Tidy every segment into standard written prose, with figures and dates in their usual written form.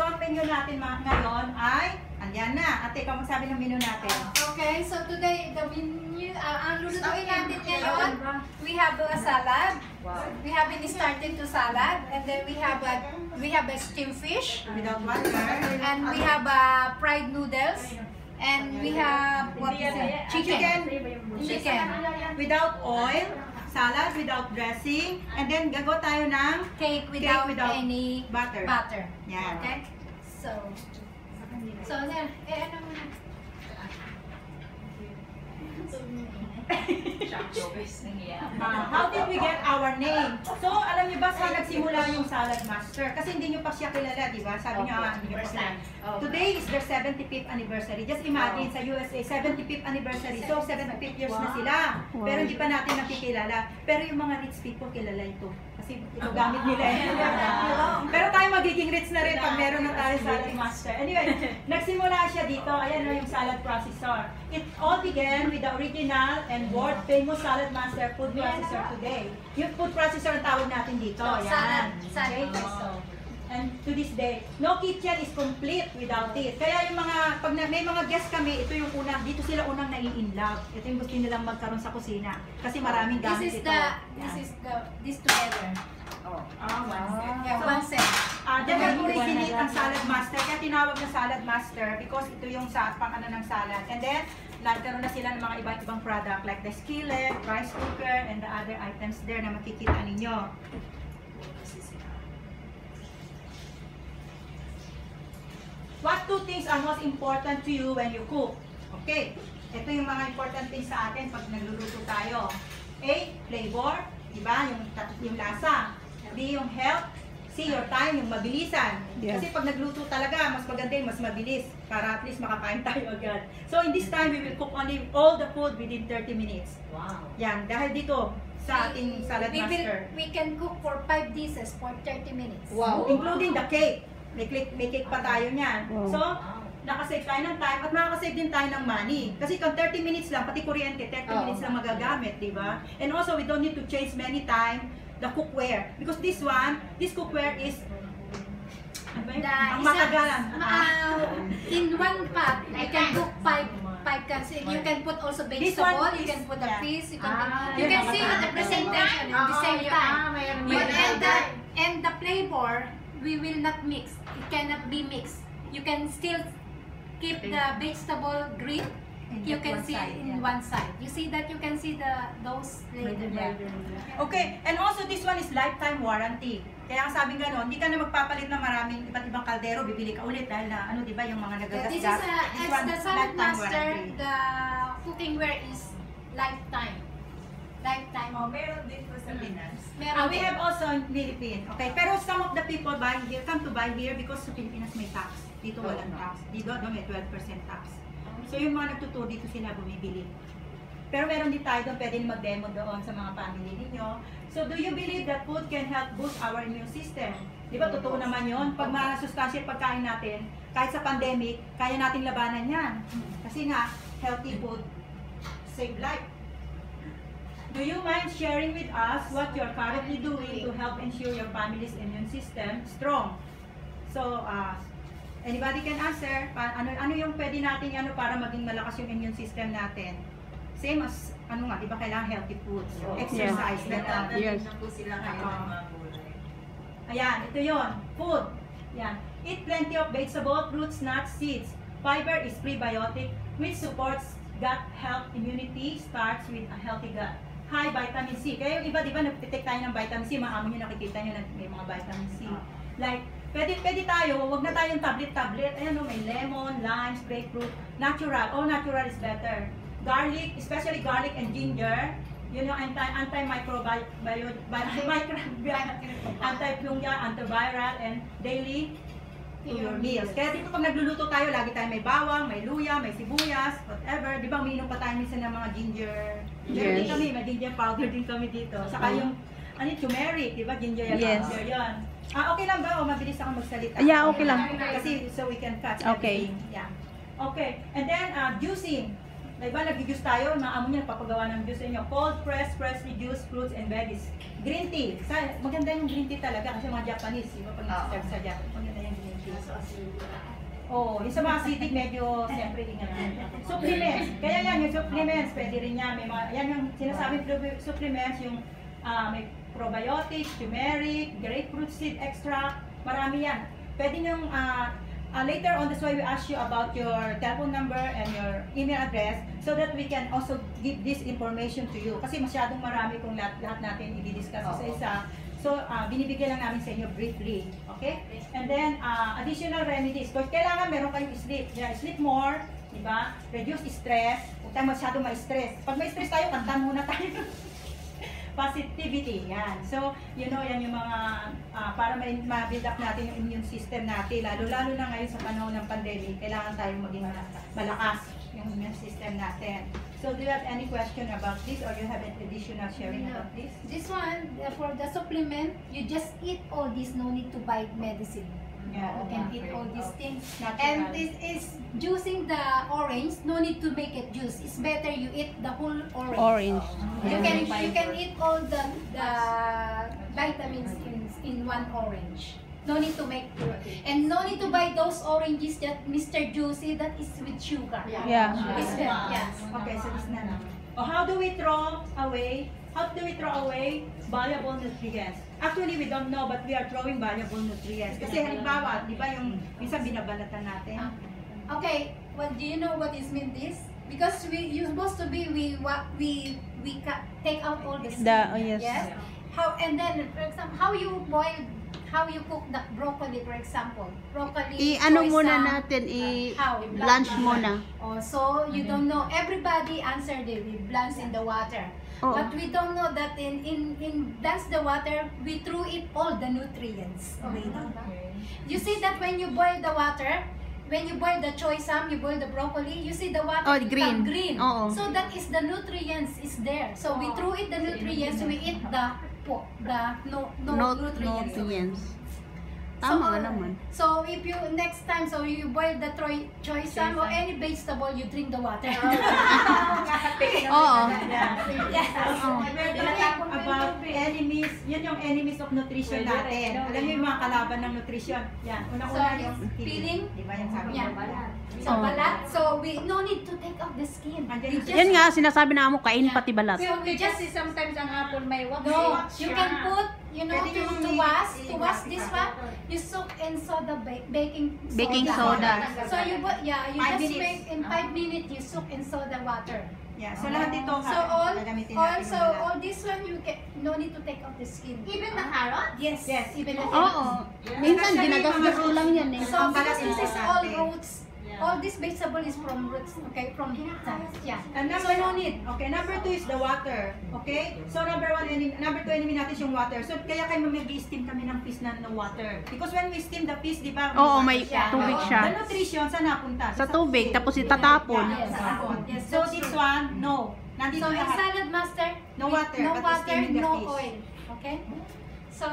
ang menu natin ngayon ay, andyan na. Ate, ikaw magsabi ng menu natin. Okay, so today, the menu, ang lulutuin natin ngayon, we have a salad. Wow. We have it started to salad, and then we have a steamed fish. Without water. And we have fried noodles. And we have, what is it? Chicken. Without oil. Salad without dressing, and then gagawa tayo ng cake without any butter. Yan. Okay? So then, ano muna? How did we get our name? So, alam niyo ba saan nagsimula yung Salad Master? Kasi hindi niyo pa siya kilala, di ba? Sabi niya, hindi niyo pa kilala. Today is their 75th anniversary. Just imagine, sa USA, 75th anniversary. So, 75 years na sila. Pero hindi pa natin nakikilala. Pero yung mga rich people, kilala ito. Kasi ito gamit nila eh. Pero tayo magiging rich na rin pag meron na tayo Salad Master. Anyway, nagsimula siya dito. Ayan o yung salad processor. It all began with the original and world famous Salad Master food processor today. Yung food processor ang tawag natin dito. Ayan. Salad. And to this day, no kitchen is complete without it. Kaya yung mga, pag may mga guests kami, ito yung unang, dito sila unang nai-inlove. Ito yung gusto nilang magkaroon sa kusina. Kasi maraming gamit ito. This together. Wow. Yeah, one set. Diyan nag-originate ang Salad Master. Kaya tinawag na Salad Master because ito yung sa pang-ano ng salad. And then, nagkaroon na sila ng mga ibang product like the skillet, rice cooker, and the other items there na makikita ninyo. What two things are most important to you when you cook? Okay, ito yung mga important things sa atin pag nagluluto tayo. A, flavor, diba? Yung lasa. B, yung health. C, your time, yung mabilisan. Kasi pag nagluto talaga, mas maganda yung mas mabilis para at least makakain tayo agad. So in this time, we will cook only all the food within 30 minutes. Wow. Yan, dahil dito sa ating Salad Master. We can cook for 5 dishes for 30 minutes. Wow, including the cake. May cake pa tayo niyan. Wow. So, nakasave tayo ng time at makakasave din tayo ng money. Kasi kung 30 minutes lang, pati kuryente, 30 minutes lang magagamit, di ba? And also, we don't need to change many time the cookware. Because this cookware is ang matagalan. In one pot, I can cook 5 cups. You can put also vegetable, you can put a fish, you can see the presentation at the same time. And the flavor, we will not mix. It cannot be mixed. You can still keep the vegetable green. You can see in one side. You see that you can see those later. Okay, and also this one is lifetime warranty. Kaya ang sabi gano'n, hindi ka na magpapalit ng maraming iba't ibang kaldero, bibili ka ulit dahil na ano, di ba, yung mga nagagasgas. This is as the Salad Master, the cookingware is lifetime. Lifetime. Meron din po sa Pinas. We have also in Philippines. Okay, pero some of the people come to buy here because sa Pilipinas may tax. Dito walang tax. Dito may 12% tax. So yung mga nagtuturo dito sila bumibili. Pero meron din tayo doon, pwede mag-demo doon sa mga family ninyo. So do you believe that food can help boost our immune system? Di ba totoo naman yun? Pag masustansya pagkain natin, kahit sa pandemic, kaya nating labanan yan. Kasi nga, healthy food save life. Do you mind sharing with us what you're currently doing to help ensure your family's immune system strong? So, anybody can answer. Ano yung pwede natin para maging malakas yung immune system natin? Same as, di ba kailangan healthy foods, exercise, Yes. Na po sila kayo ng mga gulay. Ayan, ito yon, food. Yan. Eat plenty of vegetable, fruits, nuts, seeds. Fiber is prebiotic, which supports gut health. Immunity starts with a healthy gut. High vitamin C. Kaya yung iba, di ba, nagtitik tayo ng vitamin C, maamo nyo nakikita nyo na may mga vitamin C. Like, pwede tayo, wag na tayong tablet. Ayan o, may lemon, lime, grapefruit, natural. All natural is better. Garlic, especially garlic and ginger, yun yung antimicrobial, anti-fungal, antiviral, and daily to your meals. Kaya dito pag nagluluto tayo, lagi tayo may bawang, may luya, may sibuyas, whatever. Di ba, umiinom pa tayo minsan ng mga ginger. Din kami, may ginger powder din kami dito. Saka yung, turmeric, di ba, ginger yan, ginger yan. Okay lang ba? O mabilis ako magsalita? Yeah, okay lang. Kasi so we can catch everything. Yeah. Okay. And then, juicing. Diba, nag-juice tayo, maamo niya, papagawa ng juice inyo. Cold press, freshly juiced fruits and veggies. Green tea. Maganda yung green tea talaga kasi mga Japanese, diba, pag nag-serve sa Japan, maganda yung green tea. Oh, yung sa mga acidic medyo siyempre ingat. Supplements. Kaya yan yung supplements, pwede rin yan. May mga, yan yung sinasabing supplements, yung may probiotics, turmeric, grapefruit seed extract, marami yan. Pwede nyung later on, that's why we ask you about your telephone number and your email address so that we can also give this information to you. Kasi masyadong marami kung lahat natin i-discuss isa-isa. So, binibigyan lang namin sa inyo briefly. Okay? And then, additional remedies. Kung kailangan meron kayong sleep. Yeah, sleep more. Diba? Reduce stress. Huwag tayo masyadong ma-stress. Pag ma-stress tayo, kanta muna tayo. Positivity. Yan. So, yan yung mga para ma-build up natin yung immune system natin. Lalo na ngayon sa panahon ng pandemic, kailangan tayong maging malakas yung immune system natin. So, do you have any question about this or you have an additional sharing about this? This one, for the supplement, you just eat all this, no need to buy medicine. Yeah. You can eat all these things. Natural. And this is juicing the orange, no need to make it juice. It's better you eat the whole orange. You can eat all the vitamins in one orange. No need to make, and no need to buy those oranges that Mr. Juicy that is with sugar. Yeah. It's better. Yes. Okay, so this na. Oh, how do we throw away valuable nutrients? Actually, we don't know, but we are throwing valuable nutrients. Kasi halimbawa, di ba yung minsan binabalatan natin? Okay, well, do you know what is mean this? Because you supposed to be take out all the skin. Yes. Yes. How, and then for example, how you cook the broccoli, for example. Broccoli, I-ano soy muna sauce. natin, How? i-blanch muna. Oh, so you don't know. Everybody answered it. We blanch in the water. Oo. But we don't know that in blanch the water, we threw it all the nutrients already. You see that when you boil the water, when you boil the choy sam, you boil the broccoli, you see the water become green. Oo. So that is the nutrients is there. So we threw it the nutrients, we eat the nutrients. Nutrients. Tama nga naman. So if you next time, so you boil the choy sam or any vegetable, you drink the water. Oo. Yes. We're talking about enemies, yun yung enemies of nutrition natin. Alam niyo yung mga kalaban ng nutrition. Yan, So unang-una yung it's peeling. Di ba yung sabi Yeah. ko? So balat. So we no need to take out the skin. Andyan yung Yan nga, sinasabi na mo, kainin pati balat. So we just sometimes ang apple may wax. no. You can put, Pwede yung to wash this one. You soak in soda, baking soda. So you you 5 just minutes. make in 5 minutes. You soak in soda water. Yeah, so lahat ito So all gagamitin natin so yung balat. all this one you can no need to take out the skin. Even the carrot? Yes. Yes. Even the Oo. Minsan, ginagasgas ko lang yan eh. So Balat because this is importante. all roots. All this vegetable is from roots. Okay, from plants. Yeah. And So no need. Okay, number 2 is the water. Okay? So number 1 number 2 enemy natin is yung water. So kaya kayo mag-steam kami ng fish na no water. Because when we steam the fish, di ba? Oo, water may siya. tubig Oo. siya. The nutrition saan napunta? Sa tubig, tapos itatapon. Yes. Yes, So that's this true. one, no. Nandito So in lahat. salad master, No water, no but water, steaming the no fish. oil. Okay? So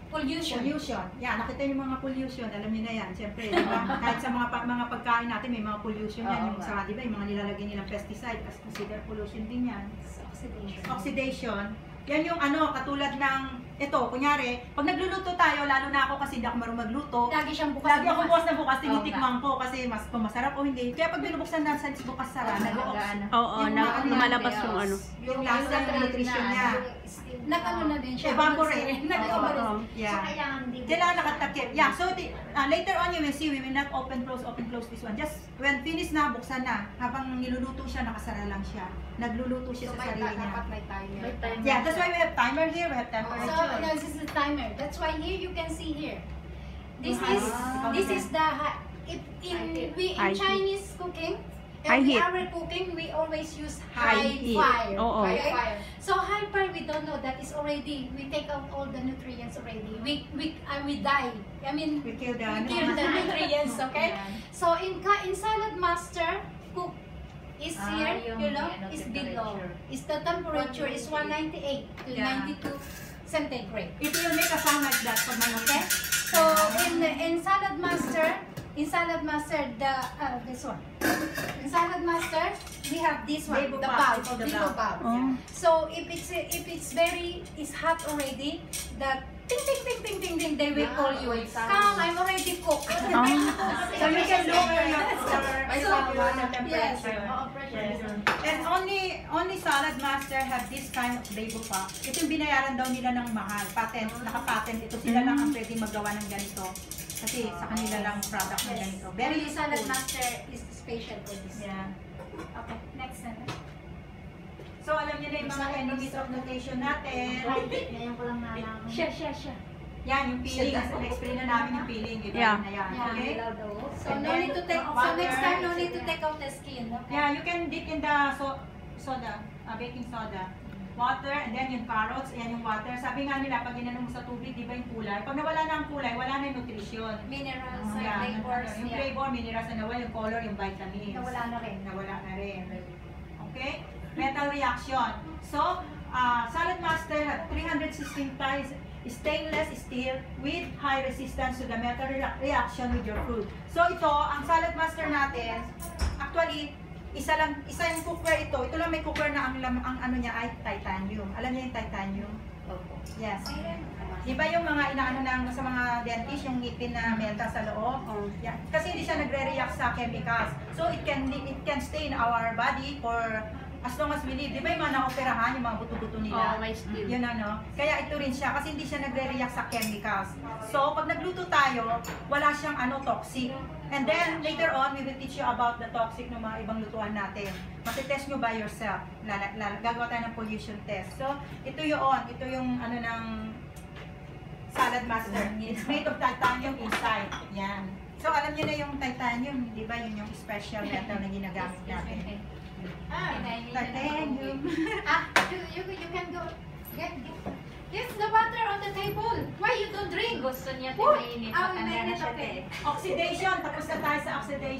pollution. Pollution. Yan, nakita yung mga pollution. Alam niyo na yan. Siyempre, di ba? Kahit sa mga pagkain natin, may mga pollution yan. Yung sa, di ba, yung mga nilalagay nilang pesticide, as consider pollution din yan. Oxidation. Oxidation. Yan yung katulad ng, ito, kunyari, pag nagluluto tayo, lalo na ako kasi hindi ako marunong magluto, Lagi siyang bukas. lagi ako bukas na bukas, tinitikman ko kasi kung masarap o hindi. Kaya pag binubuksan na sa bukas sara, Oo, lumalabas yung ano. yung lasa, yung nutrition niya. Nag-ano na din siya. Evaporate. Nag-evaporate. Yeah. Kailangan nakatakip. Yeah, so later on you will see, we will not open, close this one. Just when finish na, buksan na. Habang niluluto siya, nakasara lang siya. Nagluluto siya sa sarili niya. Yeah, that's why we have timer here, we have temperature. So this is the timer. That's why here you can see here. This is the in High heat. Chinese cooking. High Every heat. hour cooking, we always use High high heat. fire. Oo. Okay? So high fire, we don't know that is already. We take out all the nutrients already. We die. I mean, We kill the nutrients. Okay. So in salad master cook is here. You know, is below. Is the temperature is 198 to Yeah. 92 centigrade. It will make a sound like that pag may Okay. So in salad master, this one. In salad master, we have this one, Bebo the bulb, bulb, it's called the Bebo bulb. bulb. Oh. So if it's hot already, the ting ting ting ting ting ting, they will call you. Come, I'm already cooked. water temperature. Oo, pressure. And only Salad Master have this kind of label pa. Ito yung binayaran daw nila ng mahal. Patent, naka-patent. Ito sila lang ang pwedeng magawa ng ganito. Kasi sa kanila lang product ng ganito. Very Only Salad useful. Master is special for this. Yeah. Okay, next na. So alam niyo na yung mga enemies of nutrition natin. Ngayon ko lang nalaman. Siya. Yan, yung peeling. Na-explain na namin yung peeling. Iba Yeah. na yan. Yeah. Okay? So no need to take, so next time no need to take out the skin. Okay? Yeah, you can dip in the soda, baking soda. Water, and then yung carrots, ayan yung water. Sabi nga nila, pag ginanong mo sa tubig, di ba yung kulay? Pag nawala na ang kulay, wala na yung nutrition. Minerals, Yeah, flavors, yung flavor, minerals na nawala, yung color, yung vitamins. Nawala na rin. Nawala na rin. Okay? Metal reaction. So, Salad Master had 316 times stainless steel with high resistance to the metal reaction with your food. So, ito, ang Salad Master natin, actually, isa yung cookware ito. Ito lang may cookware na ang ano niya ay titanium. Alam niyo yung titanium? Yes. Di ba yung mga inaano ng sa mga dentist, yung ngipin na metal sa loob? Yeah. Kasi hindi siya nagre-react sa chemicals. So it can stay in our body for as long as we live. Di ba yung mga naoperahan, yung mga buto-buto nila? may steel. Yun ano. Kaya ito rin siya kasi hindi siya nagre-react sa chemicals. So pag nagluto tayo, wala siyang toxic. And then later on, we will teach you about the toxic ng mga ibang lutuan natin. Matitest nyo by yourself. Gagawa tayo ng pollution test. So ito yung ng Salad Master. It's made of titanium inside. Yan. So alam niyo na yung titanium, di ba? Yun yung special metal na ginagamit natin. Titanium. You can go get the water on the table. Why you don't drink? Gusto niya Oh, mainit. mainit, okay. Oxidation. Tapos na tayo sa oxidation.